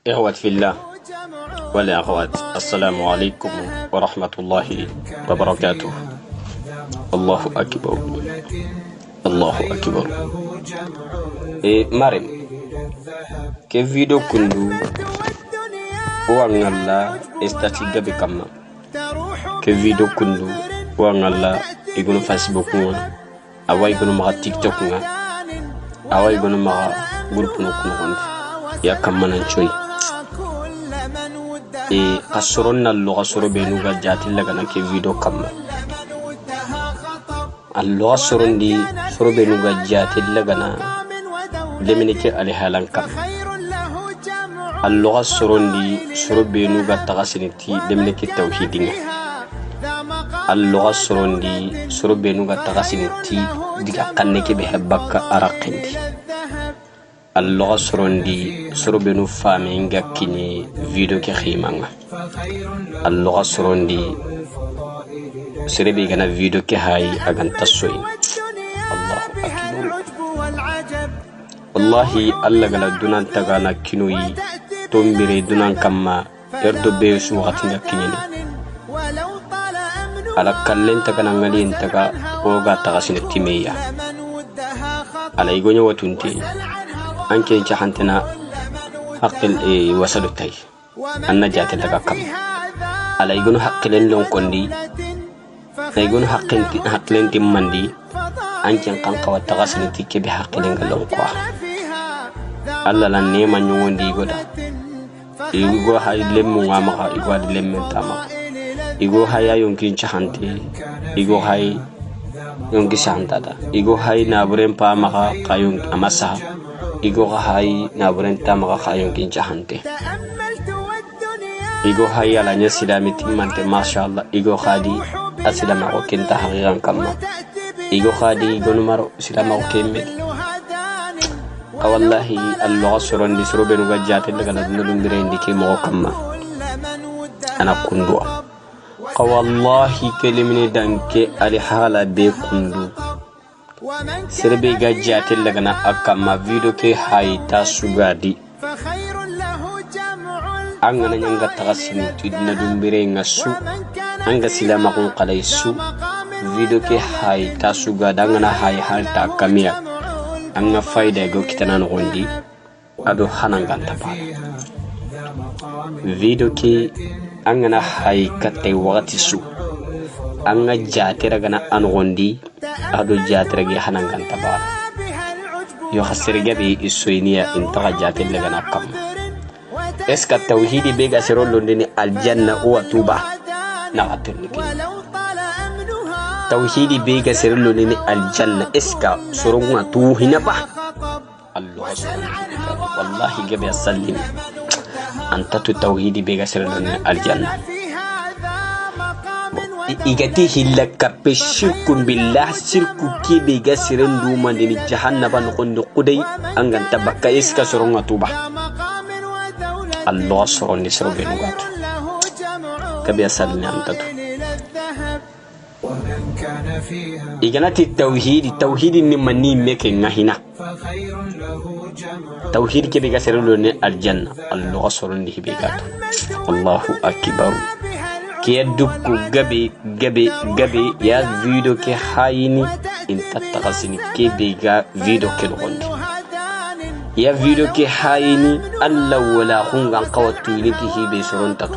إخوة في الله والأخوات، السلام عليكم ورحمة الله وبركاته. الله أكبر الله أكبر. مريم كيف فيديو كندو وانغلا استاتيغا بكما كيف فيديو كندو وانغلا يقولوا فيسبوك أو يقولوا مع تيك توك أو يقولوا مع جروب نكون يا كمان نشوي قصرنا اللغة سورة بينوغا جاتي لغانا كي فيديو كما اللغة سورة دي سورة بينوغا جاتي لغانا لمنكي عليها لنكم اللغة سورة دي سورة بينوغا تغسنتي لمنكي توحيدين اللغة سورة دي سورة بينوغا تغسنتي ديكا قنكي بحبك أراقندي اللغة سروندي سرو بنو فامينغا كيني فيديو كي خيمانغا اللغة سروندي سربي غنا فيديو كي هاي اغان تسوين. الله اكبر. والله الله غلا دونان تغانا كينوي تومبيري دونان كما يردو بيسو غاتينغا كيني على كلين تغانا غالين تغا اوغا تغاسين تيميا على يغوني وتونتي أنكي جهنتنا حقل وصلتي النجاة لكم على يقولون حقلين لون كندي يقولون حقلين تمندي أنكي قنقا وتغسلتي كي بحقلين لون كوا الله لن نيما نيوان دي يقول يقول هاي لم وامغا يقول لم تامغا يقول هاي يمكن جهنتي يقول هاي يمكن جهنتادا يقول هاي نابرين بامغا قايون أمسها igo hay na burenta maga khayon kin jahante igo hay ala nya silami timante mashallah igo khadi asilama ko kin tahqiqan kamma igo khadi gonu maro silama ko kemme wallahi allah suron di suru benu gajate daga dum birendi ke mo kamma ana kundu wallahi kelimini danke ali hala be kundu serbe gajate lagana akama video ke haita sugadi angana nyanga tagasini tudina dumbire ngasu anga silama kun qalaisu video ke haita sugada angana hay halta kamia anga faida go kitana ngondi ado hananganta pa video ke angana hay katte wagati su anga jatira gana angondi ado jatira gi hananganta ba yo khasirga bi isuiniya intaga jatilla gana kam eska tauhidi bega sirollo ndini aljanna wa tuba na atirni tauhidi bega sirollo ndini aljanna eska surunga tu hinaba allah subhanahu wallahi gabe sallim anta tu tauhidi bega sirollo ndini aljanna igati hillaka peshirkum billah sirku kibe gasiren duma dini jahannaba nokondi qudai anganta bakka iska soronga tuba allah soronni sorobe nugatu kabe asalni antatu iganati tauhid ni manni meke ngahina tauhid kibe gasiren ne aljanna allah soronni hibegatu allahu akbar كيدوكو غبي يا فيديو كي هايني انت تغسني كي بيغا فيديو كي لغندي يا فيديو كي هايني الله ولا خنغان قوتوني كي هي بيسرون تاتو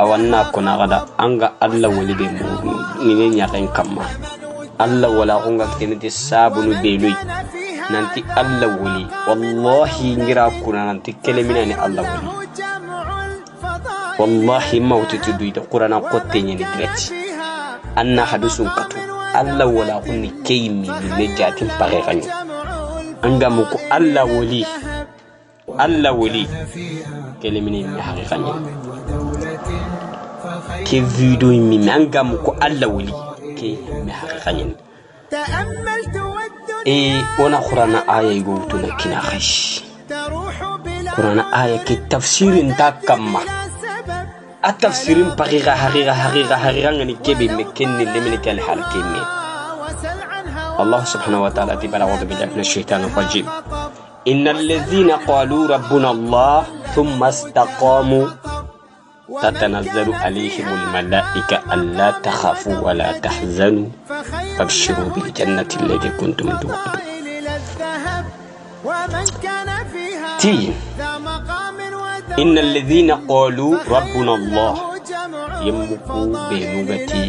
اوانا كنا غدا انغا الله ولي بي ني نياخين كما الله ولا خنغان كنتي سابونو بيلوي نانتي الله ولي والله نغرا كنا نانتي كلميناني الله ولي والله موت تدويد القرآن قطيني ندرت أنا حدث قطو الله ولا غني كيمي لنجات بغيغني أنغاموكو الله ولي كلمني من حقيقني كي فيديو مي أنغاموكو الله ولي كي من حقيقني wana qur'ana aya igutuna kina khish qur'ana aya ki tafsirin takamma atafsirin haqiqa ngani kebe mekenni lemni kal halkimi الله سبحانه وتعالى تبارك وتعالى من الشيطان الرجيم إن الذين قالوا ربنا الله ثم استقاموا تتنزل عليهم الملائكة ألا تخافوا ولا تحزنوا وابشروا بالجنة التي كنتم توعدون إن الذين قالوا ربنا الله يمكوا بلغتي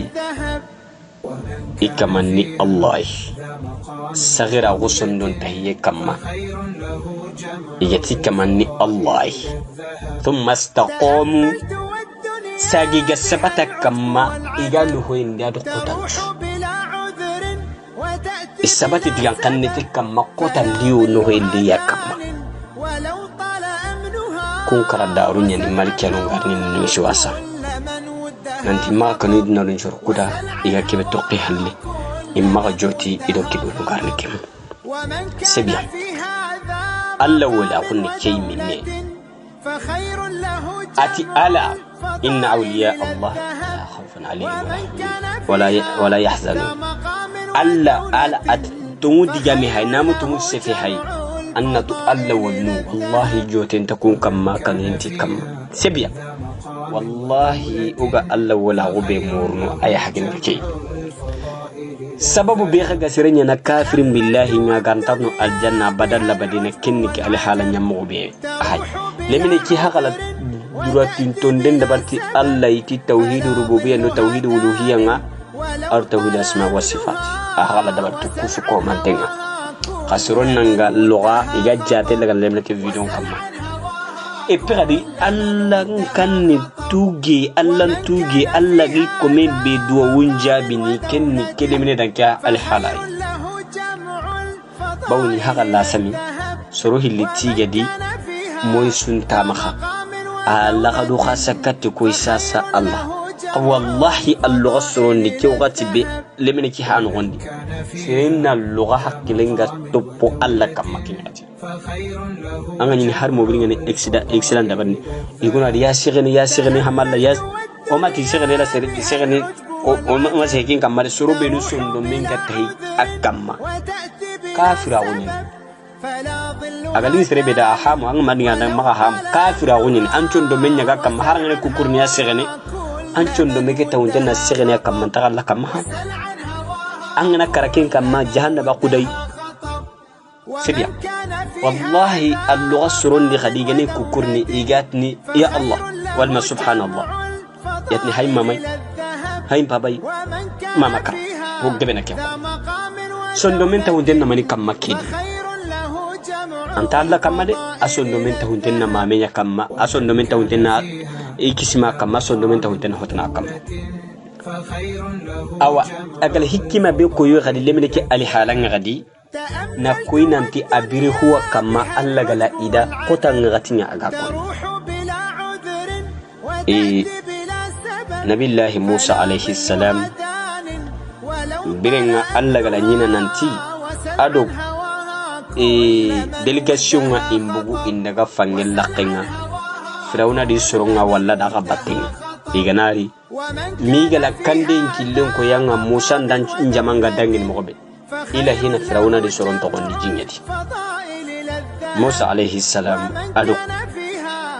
إكمني الله صغير غصن دون تهي كما يجتي كمني الله ثم استقاموا ساقي قسبتا كما إيقالوا هو إندياد قتنش السبت ديان قنتي كما قتن ليو نهو إنديا كما كون كرا دارون يعني مالكيانو غارنين نمشواسا nanti ma kanu idna lun jor kuda iga kebe toqi halle imma joti ido kebe lugarni kem sebiya alla wala kunni kay minne ati ala inna awliya allah la khawfun alayhim wala yahzanun alla at tumu digami hay namu tumu sefi hay annatu alla wanu wallahi jotin takun kamma kan yanti kamma sebiya والله اوغا الله ولا غبي مورنو اي حاجه نكي سبب بيخا غسرني انا كافر بالله ما غانتنو الجنه بدل لبدين كنك على حال نمو بي اي لمن كي حقل دراتين توندن دبرتي الله يتي توحيد ربوبيه نو توحيد الوهيه نا ار توحيد اسماء وصفات احال دبرت كفكو مانتنا خسرون نغا لغه ايجا جاتي لغا لمن كي فيديو كما epiradi alla kanni tuge alla gi kome be duwa wunja bini kenni kelemine danka al halai bawni haga la sami soro hiliti gadi moy sunta maha alla gadu khasakat ko isasa allah wallahi allu ghasrun ni kiwati be lemine ki hanu gondi sirina lugha hakilenga topo alla kamakinati angani har mo bringa ni excellent dabani iguna ya sigani hamalla ya o ma ti sigani la sigani o ma sekin kamar surube lu sondo minga tai akamma kafira woni agali serebe da hamu ang maniga na maka ham kafira woni an chondo menya ga kam har ngane kukurni ya sigani an chondo meke tawunta na sigani akamma tagalla kamma angana karakin kamma jahannaba qudai سبيا والله اللغة سرون دي خديجني كوكرني إيجاتني يا الله والما سبحان الله ياتني هاي مامي هاي باباي ماما كا هو جبنا كيا سندومين تهودنا ماني كم مكيد أنت الله كم ده أسندومين تهودنا مامي كم أسندومين تهودنا إيكسما كم أسندومين تهودنا هتنا كم أو أقل هكما بيكويو غدي لمنك علي حالنا غدي na koy nanti abiri huwa kama alla gala ida kota ngatinya agakon nabillahi Musa alayhi salam birenga alla gala nyina nanti ado delegation nga imbugu indaga fangel laqenga firawna di soronga walla daga batenga diganari migala kande killen ko yanga Musa ndan njamanga dangin mobe إلى هنا فرعون دي سورون تقول جينيتي موسى عليه السلام أدو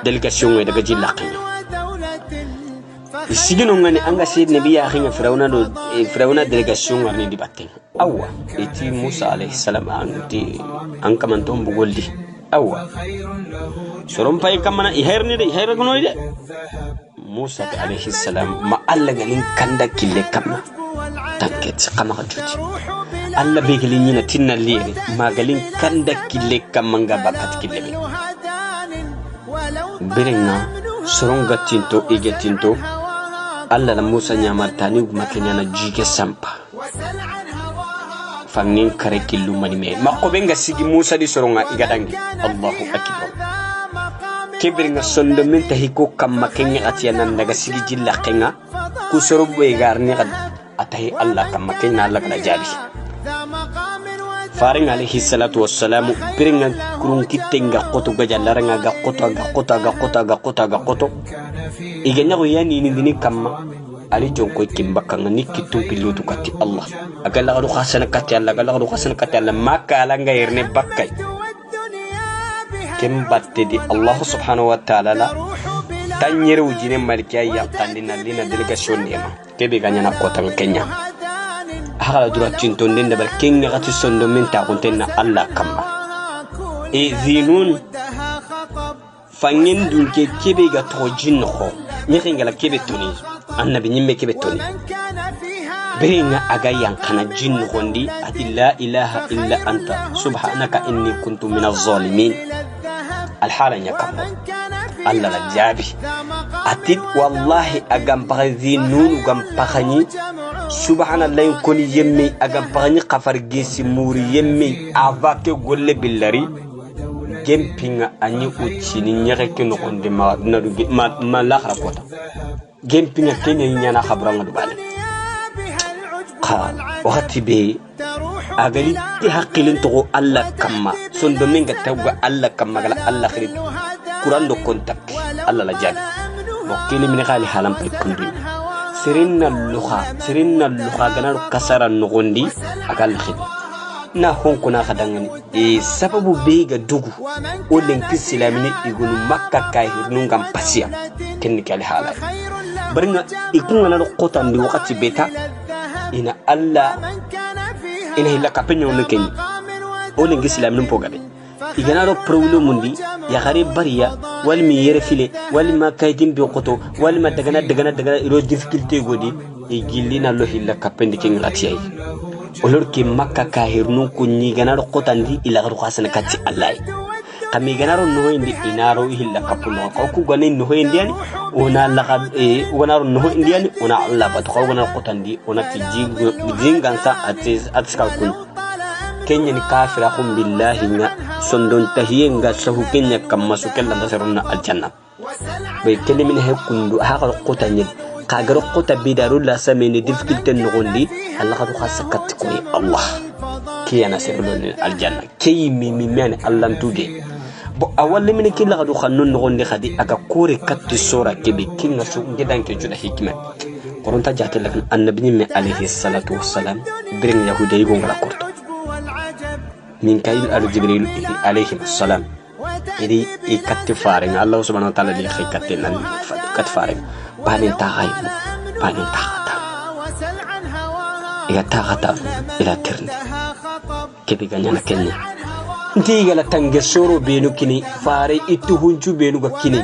دلقاسيون ويدقى جيل لقينا السجن ونغني أنغا سيد نبي أخينا فرعون دلقاسيون ورني دي باتين أوا إتي موسى عليه السلام أنك من توم بقول دي أوا سورون باي كمانا إهيرني دي إهيرني دي موسى عليه السلام ما ألغا لين كندا كيلي كما تنكت كما خجوتي alla be gelina tinna liri magalin kanda kille kamanga bakat kille birenga soronga tinto igetinto alla la Musa nyamartani makenya na jige sampa fangin kare killu mani me makko benga sigi Musa di soronga igadangi Allahu akbar kibringa sondo min tahiko kam makenya atiana daga sigi jilla kenga ku sorobo e garni atahi alla kam makenya alla kana jabi faring alayhi salatu wassalam biringa kurun kitenga qoto gajallaranga ga qoto igenya ko yani ni kamma ali jonko kimbaka ngani kitu pilutu kati Allah agalla gadu khasana kati Allah makala ngairne bakkay kimbatte di Allah subhanahu wa ta'ala la tanyere ujine malkiya ya tandina lina delegation nema kebe ganya na kota Kenya hala dura tinton den dabal Kenya gati sondo menta kontenna Allah kamma e zinun fangin dunke kebe ga tojin ko nyingala kebe toni annabi nyimme kebe toni beringa aga yankana jinnu gondi ati la ilaha illa anta subhanaka inni kuntu minaz zalimin alhala nyakam alla la jabi ati wallahi agam baghi nunu gam pakhani subhanallahi koni yemme agam pakhani khafar gesi muri yemme avake golle billari gempinga anyi uchini nyake kino gondi ma la kharapota gempinga kenya nyana khabranga dubale wakati be agali ti haqqilin to Allah kamma son do minga tawga Allah kamma gala Allah khirib Quran do kontak Allah la jabi bokili min khali halam kundi sirinna lukha ganar kasara nogondi agal khib na honko na khadangani e sababu be ga dugu olen kislamini igunu makka kahir nungam pasiya kenni kali halay barnga ikunga na qotan di wakati beta ina Allah ina hilla kapenyo neken ole ngislam num pogabe igana ro problem mundi ya khare bariya wal mi yere file wal ma kaydin bi qoto wal ma dagana iro difficulté godi e gillina lo hilla kapendi ken ratiyai olor ki makka kahirnu kunni gana ro qotandi ila ro khasana katti Allah kami ganaro no indi inaro hilla kapuno ko ku ganin no indi ani ona laqad onaro no indi ani ona Allah bat ko gana qotandi ona ti jingansa atiska kun kenya ni kafira hum billahi na sondon tahiyenga sahu kenya kamma sukella ndasaruna aljanna be kene min hekundu haqa qotani kagaro qota bidarul la sameni difficulté no gondi Allah khadu khasakat ko Allah kiyana sirulul aljanna kiyimi mimani Allah tuge bo awalli min killa gadu khannun nogondi khadi aka kore katti sura kebe kinga su ngedanke juda hikma koronta jatel lakin annabi mi alayhi salatu wassalam birin yahuday go ngala korto min kayil al jibril alayhi salam idi ikatti faring Allah subhanahu wa ta'ala li khikatte nan kat faring banin taay banin taata ya taata ila tirni kebe ganyana kenya ntigala tange soro benu kini fare itu hunju benu ga kini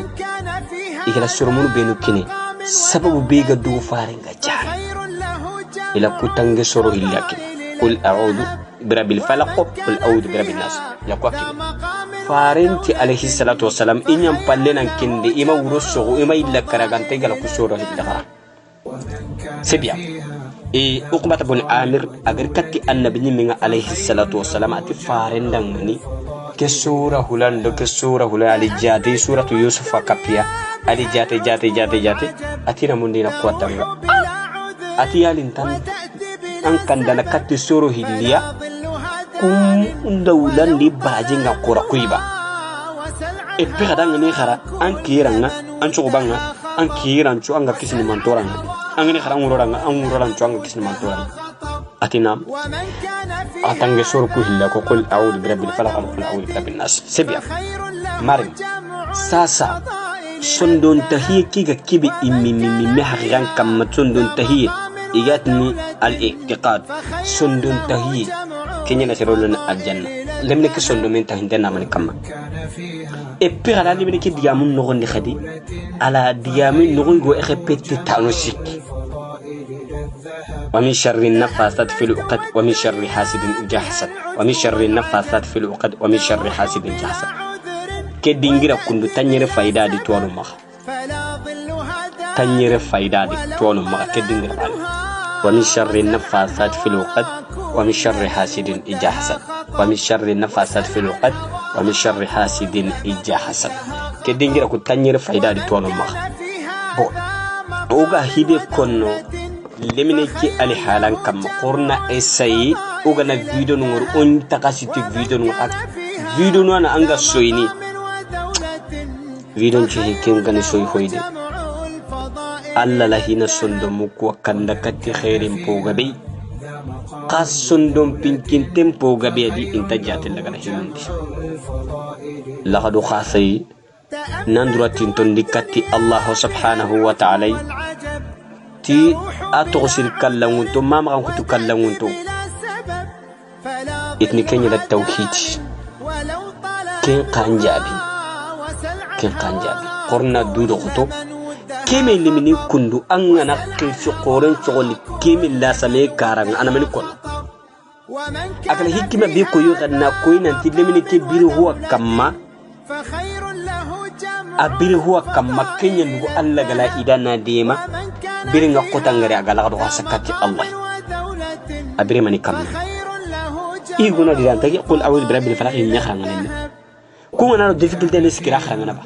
igala soro munu benu kini sababu bega du fare ga jar ila ku tange soro illaki qul a'udhu birabbil falaq qul a'udhu birabbin nas ya ko kini farenti alayhi salatu wassalam inyam pallenan kinde ima wuroso ima illa karagante gala ku soro illaka sebiya uqbat ibn amir agar katti annabi minga alayhi salatu wassalam ati farendang mani ke sura hulan ali jati suratu yusuf kapia ali jate ati ramundina kuatanga ati yalintan an kandana katti suru hilliya kum ndawlan di bajinga qura kuiba epi kadang ni khara an kiranga an chugubanga an kiran chu anga kisini mantoranga angani kharang uroran chuanga kisni mantoran atina atange sor ku hilla ko qul a'udhu birabbil falaq qul a'udhu birabbin nas sebiya mari sasa sondon tahiye kiga kibi immi haqiqan kam sondon tahiye igatni al-i'tiqad sondon tahiye kenya na sirolun aljanna lemne ki sondo men tahindana man kamma e pirala ni ki diamun no gondi khadi ala diamin no go répéter tanosik ومن شر النفاثات في العقد ومن شر حاسد إذا حسد ومن شر النفاثات في العقد ومن شر حاسد إذا حسد كدينغرا كندو تنير فايدا دي توانو مخ تنير فايدا دي توانو مخ كدينغرا بالي ومن شر النفاثات في العقد ومن شر حاسد إذا حسد ومن شر النفاثات في العقد ومن شر حاسد إذا حسد كدينغرا كو تنير فايدا دي توانو مخ بو اوغا هيدي كونو lemine ki ali halan kam qurna essay ogana video no on takasiti video no ak video no na anga soyni video ci ken gane soy hoyde alla la hina sondo muko kanda katti khairin pogabe qas sondom pinkin tempo gabe di inta jatel daga hinandi la hadu khasay nanduratin ton dikati Allah subhanahu wa ta'ala ti atogsir kallangunto mama kan kutu kallangunto itni kenya da tawhid ken kanjabi qorna dudo khoto keme limini kundu angana ke fi qoren sogoni keme la same karang ana mani kon akala hikima bi ko yoganna ko inanti limini ke biru huwa kamma abiri huwa kamma kenya ngu alla gala idana dema biri nga qotangare agala do sakati Allah abiri mani kamma iguna diranta qul a'udhu birabbil falaq in yakhrangana ko ngana do difficulté les kira khrangana ba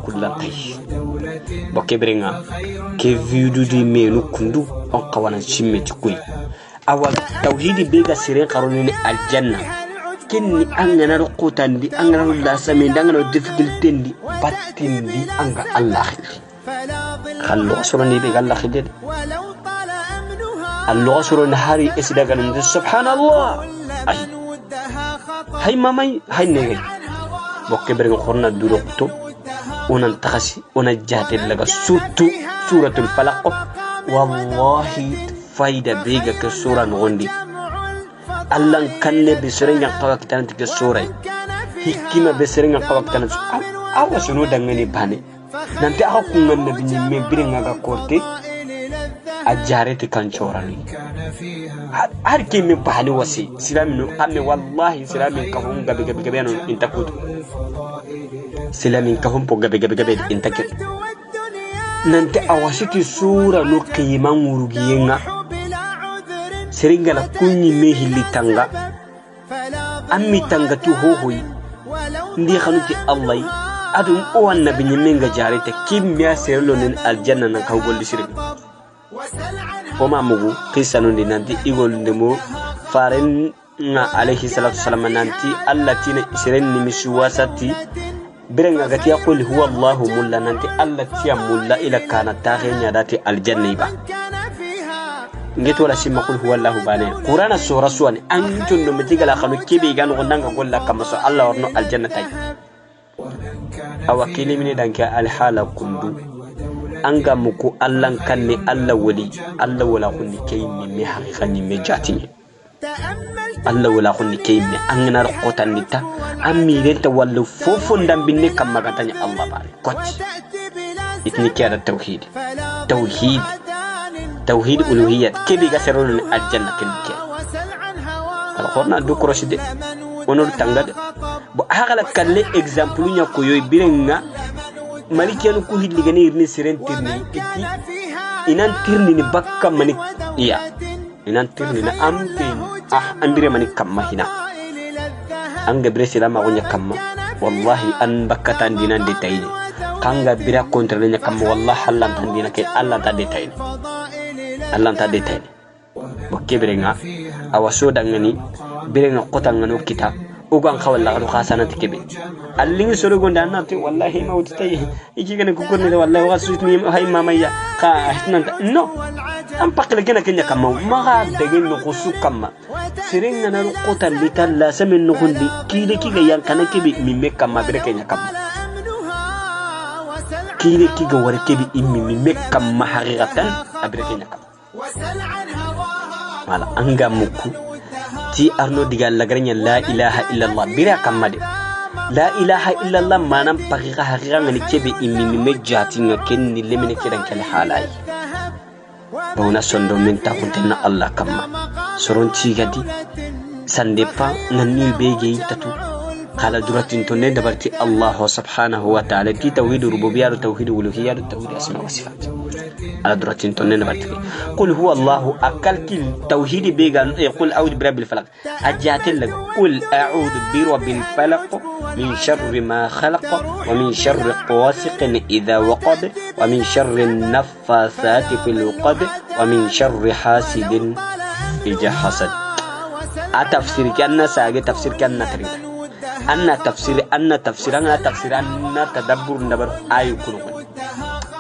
kullan tay bokke bringa ke vidu di menu kundu on qawana chimmeti kuy awa tawhidi bega sire qaroni aljanna kinni angana ruqutandi angana la sami dangana difficulté ndi battindi anga Allah khallu asrani be Allah khidid Allah asrani hari isdaga min subhanallah ay hay mamay hay nege bokke bringa khorna duruqto onan taxasi ona jatel laga surtout suratul falaq wallahi fayda bega ke sura ngondi Allah kanne be serenga qawak tan ke sura hikima be serenga qawak tan awa sunu dangani bane nanti aku nganna bi nyimme birenga ga korte ajarete kan chorani har kimi bahani wasi silamin qamme wallahi silamin kahum gabe no intakut silamin kahum po gabe intakut nanti awasiti sura no qiyman murugiyenga seringala kunni mehili tanga ammi tanga tu hohoy ndi khanuti Allah adum o annabi nyimenga jarete kimya serlo nen aljanna nan kaw golli sirin وما مغو قصة نانتي إيغول دمو فارن عليه الصلاة والسلام نانتي التي سرن مسواساتي برنغا غتي يقول هو الله مولا نانتي التي مولا إلى كانت تاغين يداتي الجنة با نجت ولا شيء ما قل هو الله بانه قرآن السورة سواني أنتم نمتيجا لخلو كيبي كانوا غندان قول لك كما سو الله ورنو الجنة تاي أو كلمة من دانك الحالة كندو anga muku Allah kanne Allah wala kunni kaymi mi haqiqani mi jatini Allah wala kunni kaymi angana qotanita ammi renta wallu fofo ndambinne kam magatanya Allah bare kotti itni kiyada tawhid uluhiyyat kebi gasarun aljanna kinke alqur'an do kroshide onor tangade bo hagala kalle exemple nya ko yoy birenga malikian ku hilligani irni sirentirni iti inan tirni ni bakka mani iya inan tirni na amtin ambire mani kamma hina anga bresila ma gonya kamma wallahi an bakkatan dinan de tayni kanga bira kontra nya kamma wallahi hallan tan dina ke Allah ta de tayni bokke birenga awaso dangani birenga qotangano kita ugan khawalla ru khasana tikebe allingi soro gonda nati wallahi mawti tay iki gane ko korne wallahi wasutni hay mamaya ka ahnan no am pakle gena kenya kamma maga degen no khusu kamma sirenga na ru qotan litalla samin no gundi kide kiga yankana kebe mimme kamma bere kenya kamma kide kiga war kebe mimme kamma haqiqatan abere kenya kamma wala anga muku ti arno digal lagarnya la ilaha illallah bira kamade la ilaha illallah manam paqiqa haqiqa ngani kebe immi mejjati ngakenni lemene kidan kala halay bona sondo min ta kuntenna Allah kamma soronti gadi sandepa ngani bege tatu kala duratin tonne dabarti Allah subhanahu wa ta'ala ki tawhid rububiyyah tawhid uluhiyyah tawhid asma wa sifat على دراتين تونين باتكي قل هو الله أكلت التوحيد بيغان يقول أعوذ برب الفلق أجات لك قل أعوذ برب الفلق من شر ما خلق ومن شر قواسق إذا وقب ومن شر النفاثات في العقد ومن شر حاسد إذا حسد أتفسير كأن ساقي تفسير كأن تريد أن تفسير أن تدبر نبر آيو كنون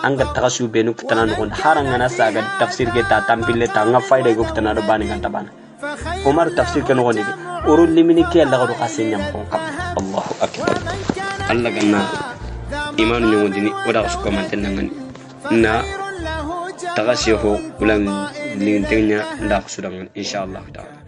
أنك تغسو بينك تنانون حارن أنا ساقي تفسير كتا تنبيل تنغا فايدة يقول تنانو باني كان تبانا عمر تفسير كنون دي أرون لمني كي الله غدو خاسين يمكن الله أكبر الله قلنا إيمان يودني ودا غسو كمان تنغني نا تغسيه ولن لنتنيا نداخ سودان إن شاء الله تعالى